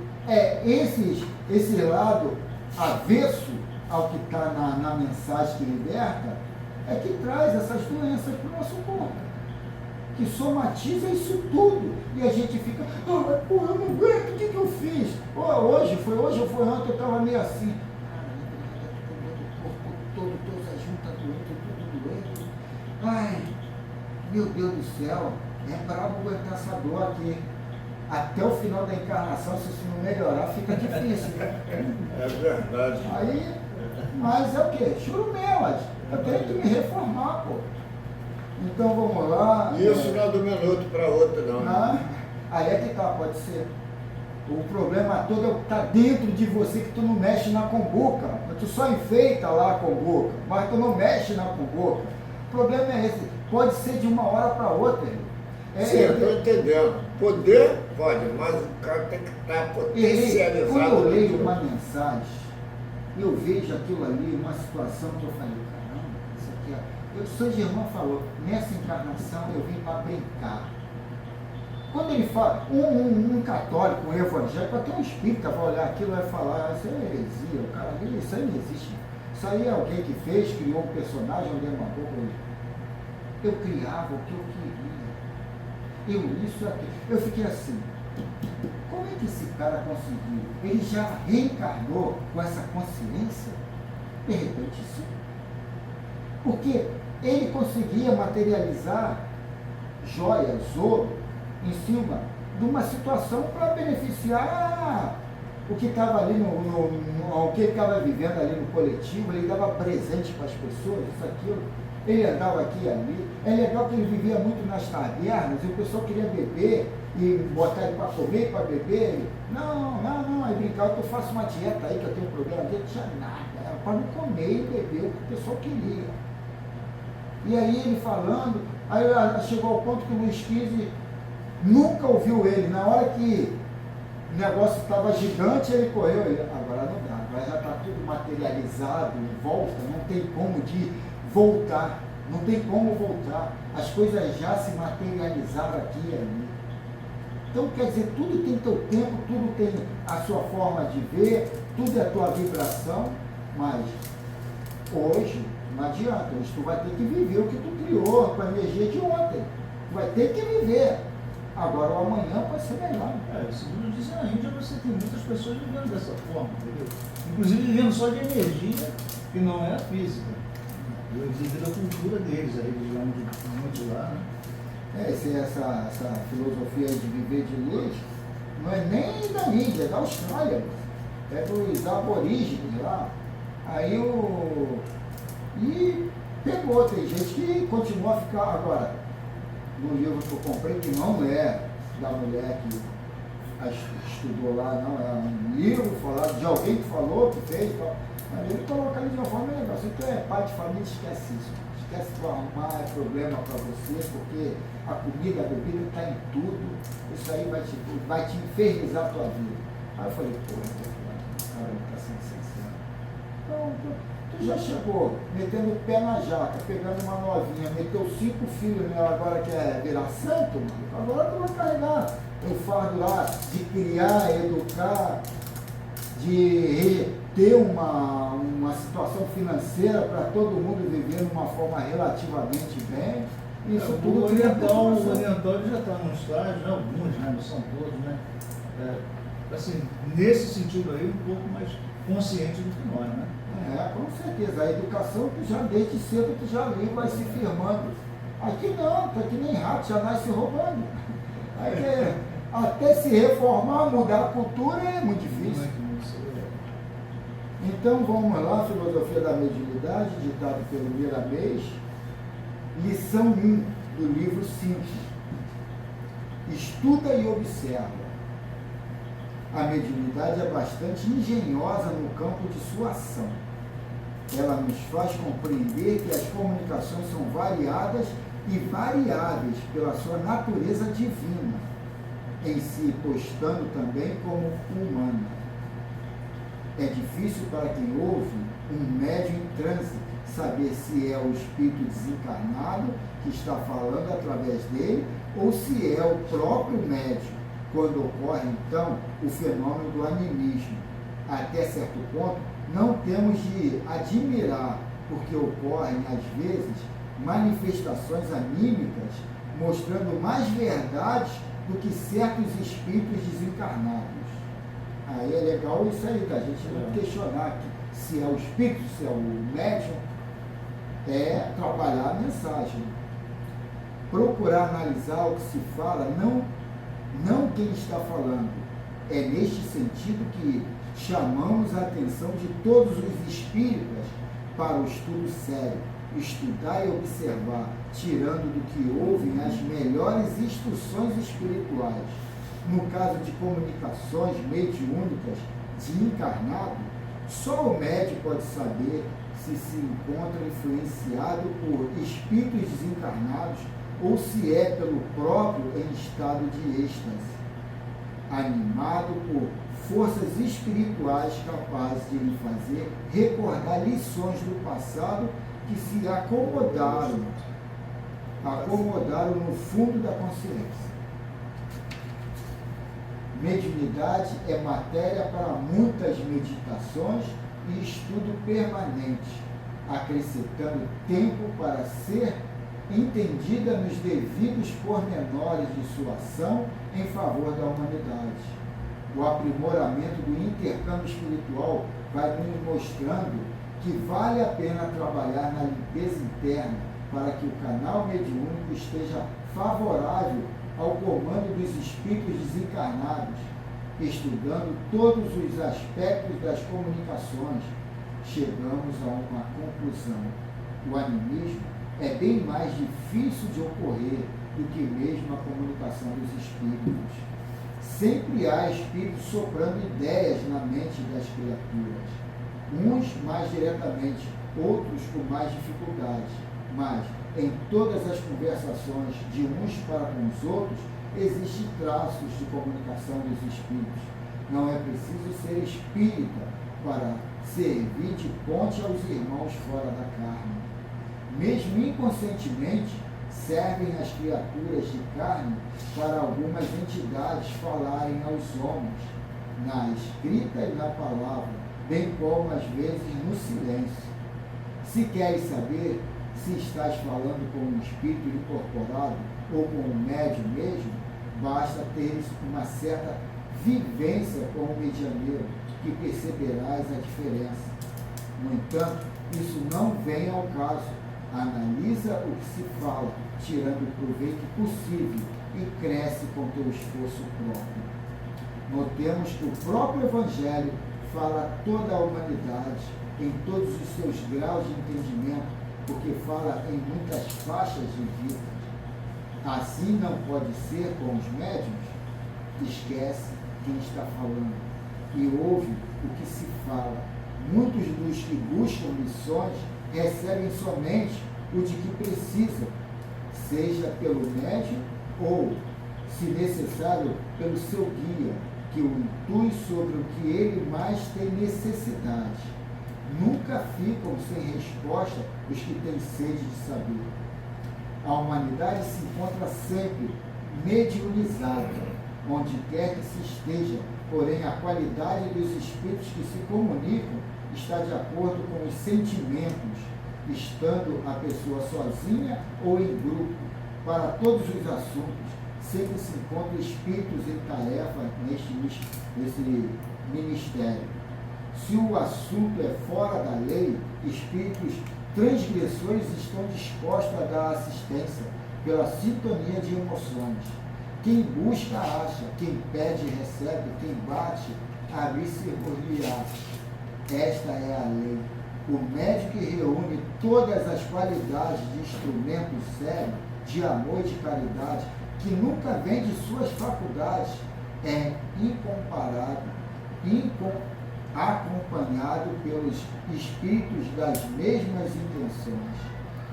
esse lado avesso ao que está na mensagem que liberta, é que traz essas doenças para o nosso corpo. Que somatiza isso tudo. E a gente fica, eu não aguento, o que eu fiz? Hoje ou foi ontem, eu estava meio assim. O corpo todo, todas as juntas doentes, tudo doente. Ai, meu Deus do céu, é brabo aguentar essa dor aqui. Até o final da encarnação, se isso não melhorar, fica difícil. É verdade. Aí, mas é o quê? Churumelas. Eu tenho que me reformar, pô. Então vamos lá. Isso não é de um minuto para outro, não. Aí é que tá, pode ser. O problema todo está dentro de você, que tu não mexe na combuca. Tu só enfeita lá a combuca, mas tu não mexe na combuca. O problema é esse. Pode ser de uma hora para outra. Sim, eu estou entendendo. Poder, pode, mas o cara tem que estar potencializado. Quando eu leio uma mensagem, eu vejo aquilo ali, uma situação que eu falei, caramba, isso aqui é... O São Germão falou, nessa encarnação eu vim para brincar. Quando ele fala, um católico, um evangélico, até um espírita vai olhar aquilo e vai falar, isso é heresia, o cara, isso aí não existe. Isso aí é alguém que fez, criou um personagem, alguém mandou para ele. Eu criava o que eu queria. Isso aqui. Eu fiquei assim, como é que esse cara conseguiu? Ele já reencarnou com essa consciência? De repente sim. Porque ele conseguia materializar joias, ouro, em cima de uma situação para beneficiar o que estava ali, o que ele estava vivendo ali no coletivo. Ele dava presente para as pessoas, isso, aquilo. Ele andava aqui e ali. É legal que ele vivia muito nas tabernas e o pessoal queria beber e botar ele para comer, para beber. Não, aí brincava, eu faço uma dieta aí que eu tenho um problema dele, não tinha nada, era para não comer e beber o que o pessoal queria. E aí ele falando, aí chegou ao ponto que o Luiz XV nunca ouviu ele. Na hora que o negócio estava gigante, ele correu, agora não dá, agora já está tudo materializado, em volta, não tem como de voltar, não tem como voltar. As coisas já se materializaram aqui e ali. Então, quer dizer, tudo tem teu tempo, tudo tem a sua forma de ver, tudo é a tua vibração, mas hoje não adianta, hoje tu vai ter que viver o que tu criou com a energia de ontem. Tu vai ter que viver. Agora o amanhã pode ser melhor. Segundo dizem na Índia, você tem muitas pessoas vivendo dessa forma, entendeu? Inclusive vivendo só de energia que não é a física. Devido à cultura deles, a religião de muitos lá, né? Essa filosofia de viver de luz não é nem da Índia, é da Austrália. É dos aborígenes lá. E pegou, tem gente que continua a ficar. Agora, no livro que eu comprei, que não é da mulher que estudou lá, não, é um livro falado de alguém que falou, que fez, mas ele coloca ali de uma forma legal. Se tu é pai de família, esquece isso. quer se arrumar é problema para você, porque a comida, a bebida está em tudo, isso aí vai te infernizar a tua vida. Aí eu falei, pô, cara, não está sendo sincero. Então, tu já chegou metendo o pé na jaca, pegando uma novinha, meteu 5 filhos nela, agora quer virar santo, mano. Agora tu vai carregar o fardo lá de criar, educar, de ter uma situação financeira para todo mundo viver de uma forma relativamente bem. Isso tudo o oriental ele já está num estágio, né? Alguns, né? Não são todos, né? Assim, nesse sentido aí, um pouco mais consciente do que nós, né? Com certeza. A educação, tu já desde cedo, tu já ali vai se firmando. Aqui não, tá que nem rato, já nasce roubando. Aí, até se reformar, mudar a cultura é muito difícil. Então vamos lá, Filosofia da Mediunidade, ditado pelo Miramês, lição 1 do livro 5. Estuda e observa. A mediunidade é bastante engenhosa no campo de sua ação. Ela nos faz compreender que as comunicações são variadas e variáveis pela sua natureza divina, em se postando também como humana. É difícil para quem ouve um médium em transe saber se é o espírito desencarnado que está falando através dele ou se é o próprio médium, quando ocorre então o fenômeno do animismo. Até certo ponto, não temos de admirar, porque ocorrem às vezes manifestações anímicas mostrando mais verdades do que certos espíritos desencarnados. Aí é legal isso aí, da gente não questionar se é o espírito, se é o médium, é trabalhar a mensagem. Procurar analisar o que se fala, não quem está falando. É neste sentido que chamamos a atenção de todos os espíritas para o estudo sério, estudar e observar, tirando do que ouvem as melhores instruções espirituais. No caso de comunicações mediúnicas de encarnado, só o médium pode saber se encontra influenciado por espíritos desencarnados ou se é pelo próprio em estado de êxtase, animado por forças espirituais capazes de lhe fazer recordar lições do passado que se acomodaram no fundo da consciência. Mediunidade é matéria para muitas meditações e estudo permanente, acrescentando tempo para ser entendida nos devidos pormenores de sua ação em favor da humanidade. O aprimoramento do intercâmbio espiritual vai nos mostrando que vale a pena trabalhar na limpeza interna para que o canal mediúnico esteja favorável ao comando dos espíritos desencarnados, estudando todos os aspectos das comunicações. Chegamos a uma conclusão. O animismo é bem mais difícil de ocorrer do que mesmo a comunicação dos espíritos. Sempre há espíritos soprando ideias na mente das criaturas, uns mais diretamente, outros com mais dificuldade, mas em todas as conversações de uns para com os outros, existem traços de comunicação dos espíritos. Não é preciso ser espírita para servir de ponte aos irmãos fora da carne. Mesmo inconscientemente, servem as criaturas de carne para algumas entidades falarem aos homens, na escrita e na palavra, bem como às vezes no silêncio. Se queres saber se estás falando com um espírito incorporado ou com um médium mesmo, basta teres uma certa vivência com o medianeiro, que perceberás a diferença. No entanto, isso não vem ao caso. Analisa o que se fala, tirando o proveito possível e cresce com teu esforço próprio. Notemos que o próprio Evangelho fala a toda a humanidade, em todos os seus graus de entendimento, porque fala em muitas faixas de vida. Assim não pode ser com os médiuns. Esquece quem está falando e ouve o que se fala. Muitos dos que buscam lições recebem somente o de que precisa, seja pelo médium ou, se necessário, pelo seu guia, que o intui sobre o que ele mais tem necessidade. Nunca ficam sem resposta os que têm sede de saber. A humanidade se encontra sempre mediunizada, onde quer que se esteja, porém a qualidade dos espíritos que se comunicam está de acordo com os sentimentos, estando a pessoa sozinha ou em grupo. Para todos os assuntos, sempre se encontram espíritos em tarefa nesse ministério. Se o assunto é fora da lei, espíritos transgressores estão dispostos a dar assistência pela sintonia de emoções. Quem busca, acha, quem pede, recebe, quem bate, abre-se-lhe-á. Esta é a lei. O médium que reúne todas as qualidades de instrumento sério, de amor e de caridade, que nunca vem de suas faculdades, é incomparável, acompanhado pelos espíritos das mesmas intenções.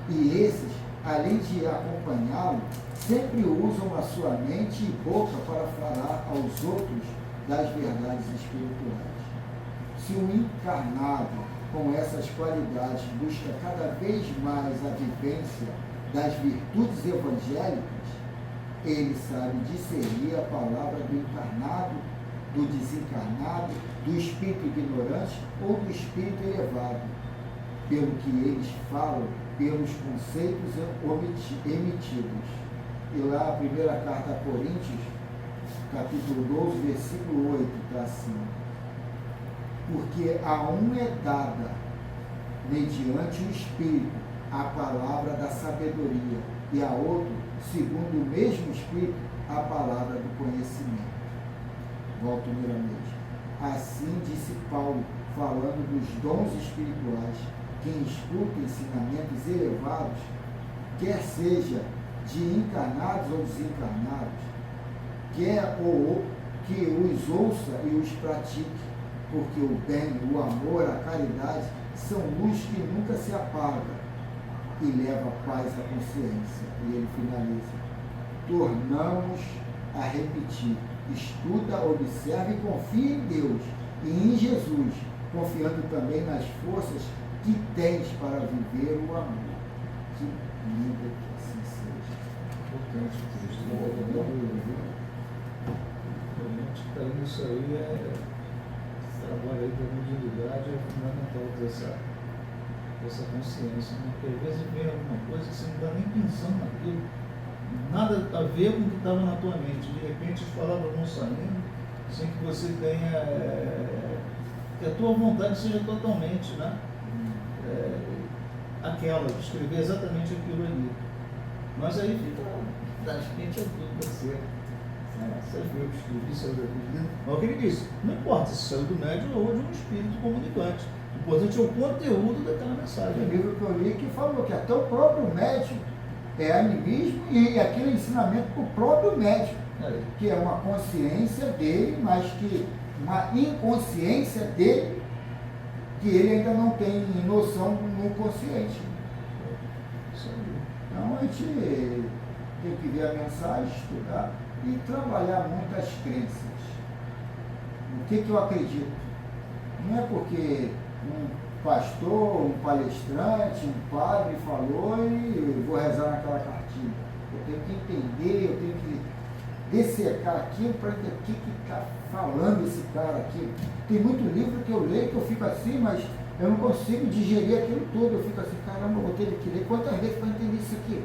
E esses, além de acompanhá-lo, sempre usam a sua mente e boca para falar aos outros das verdades espirituais. Se o encarnado, com essas qualidades, busca cada vez mais a vivência das virtudes evangélicas, ele sabe discernir a palavra do encarnado, do desencarnado, do espírito ignorante ou do espírito elevado, pelo que eles falam, pelos conceitos emitidos. E lá a primeira carta a Coríntios, capítulo 12, versículo 8, está assim: porque a um é dada, mediante o Espírito, a palavra da sabedoria, e a outro, segundo o mesmo Espírito, a palavra do conhecimento. Volto novamente. Assim disse Paulo, falando dos dons espirituais. Quem escuta ensinamentos elevados, quer seja de encarnados ou desencarnados, quer ou que os ouça e os pratique, porque o bem, o amor, a caridade são luz que nunca se apaga e leva paz à consciência. E ele finaliza: tornamos a repetir, estuda, observa e confia em Deus e em Jesus, confiando também nas forças que tens para viver o amor. Que lindo que assim seja. Importante o texto. Realmente, para isso aí trabalho aí da mediunidade é fundamental ter essa consciência, né? Porque às vezes vem alguma coisa que você não está nem pensando naquilo, nada a ver com o que estava na tua mente. De repente as palavras vão saindo sem que você tenha, que a tua vontade seja totalmente, né? Aquela, de escrever exatamente aquilo ali. Mas aí fica da gente aquilo que você. Você viu que escrevi, saiu da vida. Mas o que ele disse, não importa se saiu do médium ou de um espírito comunicante. O importante é o conteúdo daquela mensagem. Tem livro que eu li que falou que até o próprio médium é animismo e aquele ensinamento para o próprio médium, que é uma consciência dele, mas que uma inconsciência dele, que ele ainda não tem noção no consciente. Então a gente tem que ver a mensagem, estudar e trabalhar muito as crenças. O que eu acredito? Não é porque um pastor, um palestrante, um padre falou e eu vou rezar naquela cartilha. Eu tenho que entender, eu tenho que dessecar aquilo para entender o que está falando esse cara aqui. Tem muito livro que eu leio que eu fico assim, mas eu não consigo digerir aquilo tudo. Eu fico assim, caramba, eu vou ter que ler quantas vezes para entender isso aqui?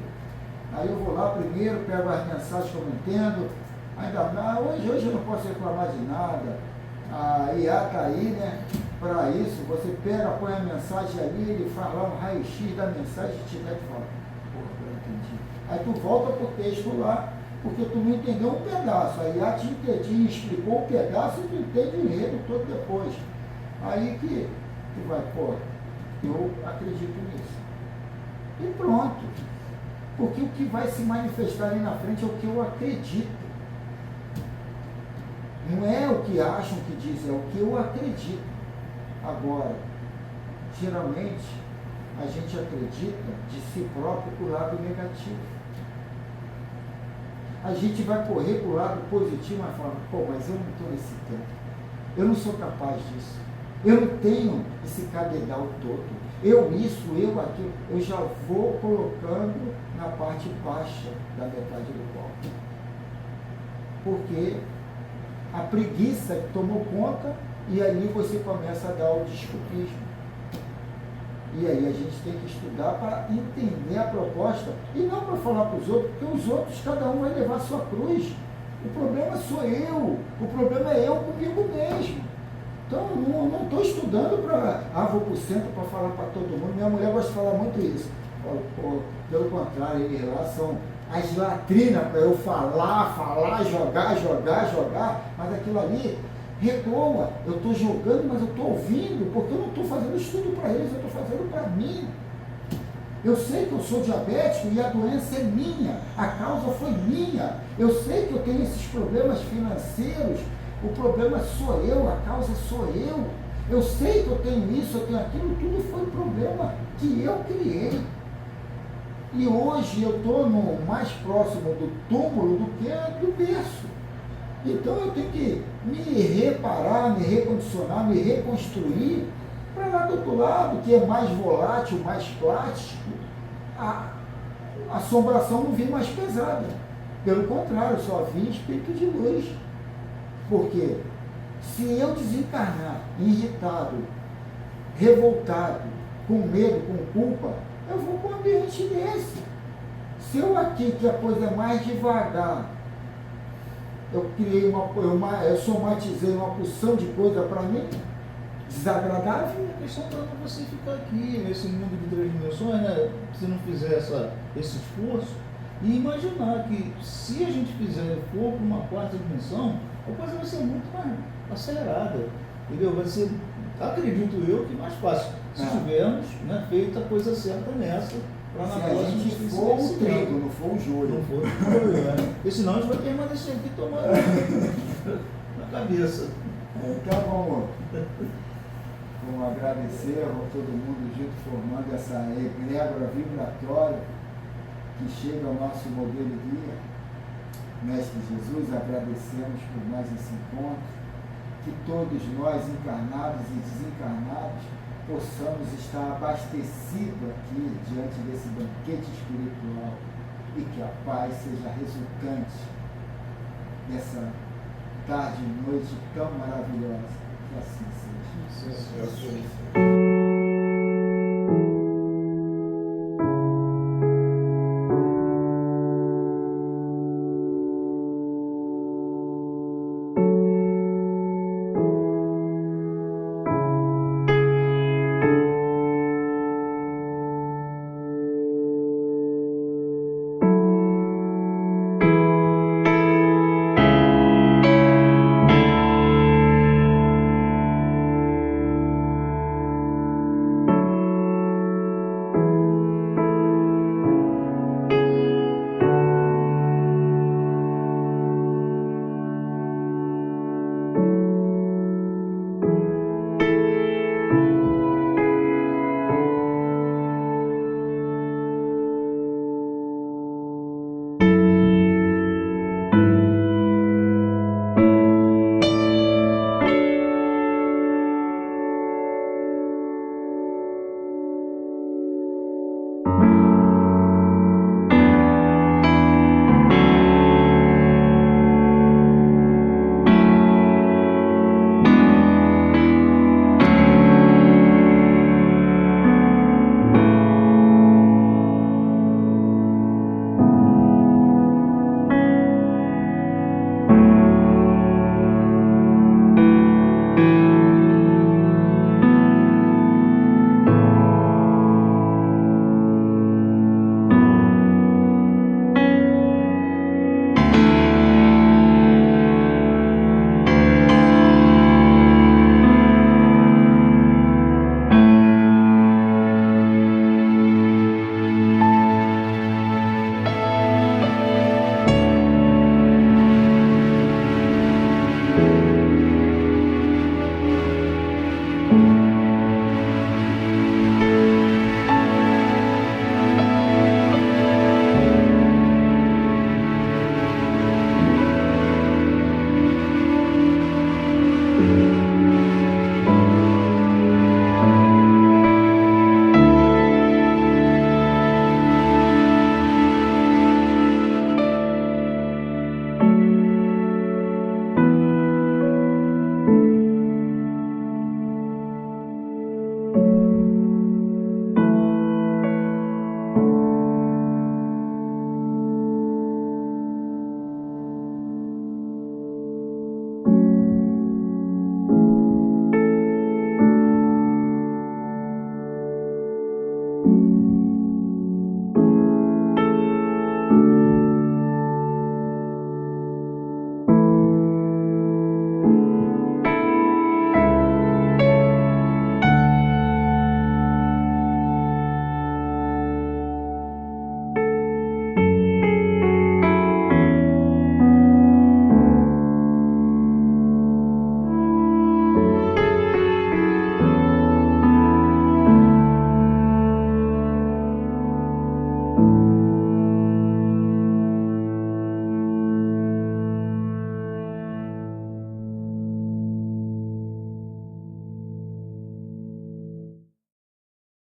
Aí eu vou lá primeiro, pego as mensagens que eu não entendo, ainda hoje eu não posso reclamar de nada, a IA está aí, né, para isso. Você pega, põe a mensagem ali, ele faz lá um raio-x da mensagem e te dá e fala, porra, eu entendi. Aí tu volta pro texto lá, porque tu não entendeu um pedaço, a IA te explicou um pedaço e tu entende o enredo todo depois. Aí que tu vai, pô, eu acredito nisso. E pronto. Porque o que vai se manifestar ali na frente é o que eu acredito. Não é o que acham que dizem, é o que eu acredito. Agora, geralmente, a gente acredita de si próprio para o lado negativo. A gente vai correr para o lado positivo, mas fala, pô, mas eu não estou nesse tempo. Eu não sou capaz disso. Eu não tenho esse cabedal todo. Eu isso, eu aquilo. Eu já vou colocando na parte baixa da metade do copo. Porque a preguiça tomou conta e ali você começa a dar o desculpismo. E aí a gente tem que estudar para entender a proposta e não para falar para os outros, porque os outros, cada um vai levar a sua cruz. O problema sou eu, o problema é eu comigo mesmo. Então, não estou estudando para, vou para o centro para falar para todo mundo. Minha mulher gosta de falar muito isso. Pelo contrário, em relação às latrinas, para eu falar, jogar, mas aquilo ali recoa. Eu estou jogando, mas eu estou ouvindo, porque eu não estou fazendo estudo para eles, eu estou fazendo para mim. Eu sei que eu sou diabético e a doença é minha, a causa foi minha. Eu sei que eu tenho esses problemas financeiros, o problema sou eu, a causa sou eu. Eu sei que eu tenho isso, eu tenho aquilo, tudo foi problema que eu criei. E hoje eu estou mais próximo do túmulo do que do berço. Então eu tenho que me reparar, me recondicionar, me reconstruir para lá do outro lado, que é mais volátil, mais plástico, a assombração não vem mais pesada. Pelo contrário, só vem espírito de luz. Porque se eu desencarnar irritado, revoltado, com medo, com culpa, eu vou para um ambiente desse. Se eu aqui, que a coisa é mais devagar, eu criei eu somatizei uma porção de coisa para mim, desagradável. A questão para você ficar aqui, nesse mundo de 3 dimensões, né? Se não fizer esse esforço, e imaginar que se a gente for para uma 4ª dimensão, a coisa vai ser muito mais acelerada, entendeu? Vai ser, acredito eu, que mais fácil, se tivermos, né, feito a coisa certa nessa, para na próxima. Se a gente for o trigo, não for o joio. Não for o joio, né? Porque senão a gente vai permanecer aqui tomando na cabeça. Então vamos agradecer a todo mundo junto formando essa egrégora vibratória que chega ao nosso modelo guia. Mestre Jesus, agradecemos por mais esse encontro, que todos nós, encarnados e desencarnados, possamos estar abastecidos aqui diante desse banquete espiritual e que a paz seja resultante dessa tarde e noite tão maravilhosa. Que assim seja. Sim, sim.